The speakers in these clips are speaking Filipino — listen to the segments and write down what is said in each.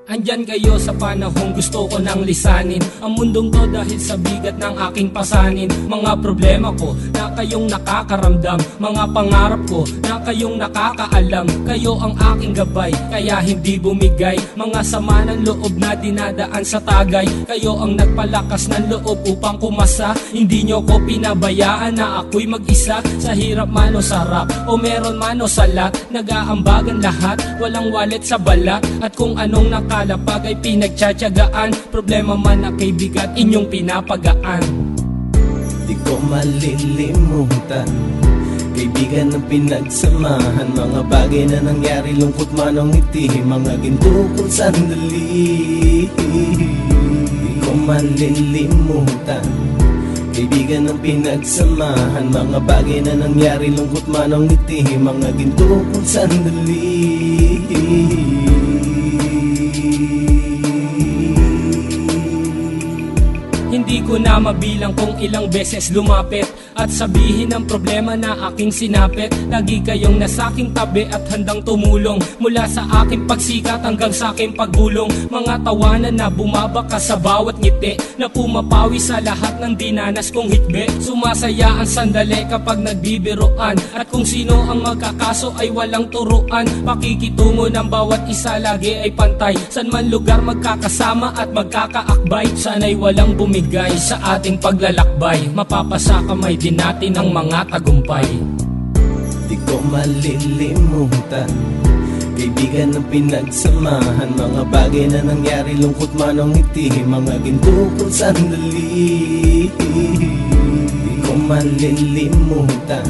Andyan kayo sa panahong gusto ko nang lisanin ang mundong to dahil sa bigat ng aking pasanin. Mga problema ko na kayong nakakaramdam, mga pangarap ko na kayong nakakaalam. Kayo ang aking gabay, kaya hindi bumigay. Mga sama ng loob na dinadaan sa tagay. Kayo ang nagpalakas ng loob upang kumasa. Hindi nyo ko pinabayaan na ako'y mag-isa. Sa hirap man o sarap, o meron man o salat, nag-aambagan lahat, walang walet sa balat. At kung anong nakalapag ay pinagtsatsagaan, problema man na kay bigat inyong pinapagaan. Di ko malilimutan, kaibigan ng pinagsamahan, mga bagay na nangyari, lungkot man o ngiti, mga ginto kong sandali. Di ko malilimutan, kaibigan ng pinagsamahan, mga bagay na nangyari, lungkot man o ngiti, mga ginto kong sandali. Hindi ko na mabilang kung ilang beses lumapit at sabihin ang problema na aking sinapit. Lagi kayong nasa aking tabi at handang tumulong, mula sa aking pagsikat hanggang sa aking paggulong. Mga tawanan na bumabaka sa bawat ngiti, na pumapawi sa lahat ng dinanas kong hitbe. Sumasaya ang sandali kapag nagbibiroan, at kung sino ang magkakaso ay walang turuan. Pakikitungo ng bawat isa lagi ay pantay, san man lugar magkakasama at magkakaakbay. Sana'y walang bumigay sa ating paglalakbay, mapapasa kamay din natin ang mga tagumpay. Di ko malilimutan, kaibigan ng pinagsamahan, mga bagay na nangyari, lungkot man o ngiti, mga ginto kong sandali. Di ko malilimutan,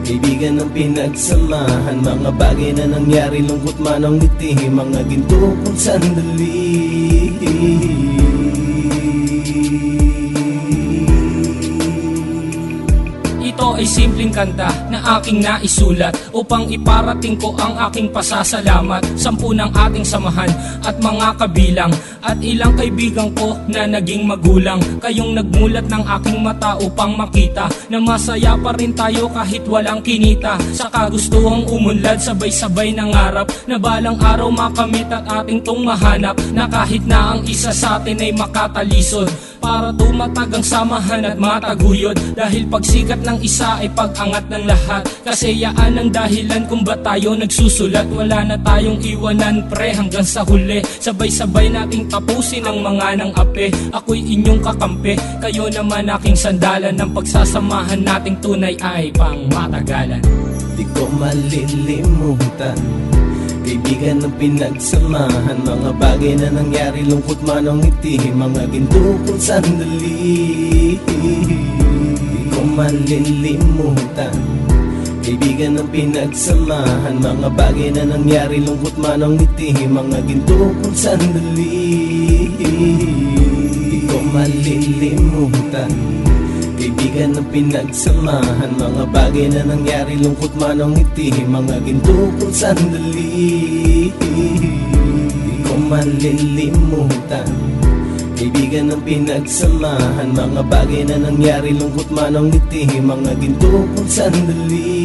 kaibigan ng pinagsamahan, mga bagay na nangyari, lungkot man o ngiti, mga ginto kong sandali. Ito ay simpleng kanta na aking naisulat upang iparating ko ang aking pasasalamat. 10 ng ating samahan at mga kabilang, at ilang kaibigan ko na naging magulang. Kayong nagmulat ng aking mata upang makita na masaya pa rin tayo kahit walang kinita. Sa kagustuhang umunlad, sabay-sabay nangarap na balang araw makamit at ating tong mahanap, na kahit na ang isa sa atin ay makatalisod, para tumatag ang samahan at mataguyod. Dahil pagsikat ng isa ay pag-angat ng lahat, kasi yaan ang dahilan kung ba't tayo nagsusulat. Wala na tayong iwanan pre hanggang sa huli, sabay-sabay nating tapusin ang mga nang ape. Ako'y inyong kakampi, kayo naman aking sandalan, ng pagsasamahan nating tunay ay pang matagalan. Di ko malilimutan, kaibigan ng pinagsamahan, mga bagay na nangyari, lungkot man o ngiti, mga ginto kong sandali. Di ko malilimutan, kaibigan ng pinagsamahan, mga bagay na nangyari, lungkot man o ngiti, mga ginto kong sandali. Di ko malilimutan, kaibigan ng pinagsamahan, mga bagay na nangyari, lungkot man o ngiti, mga ginto kong sandali. Di ko malilimutan, kaibigan ng pinagsamahan, mga bagay na nangyari, lungkot man o ngiti, mga ginto kong sandali.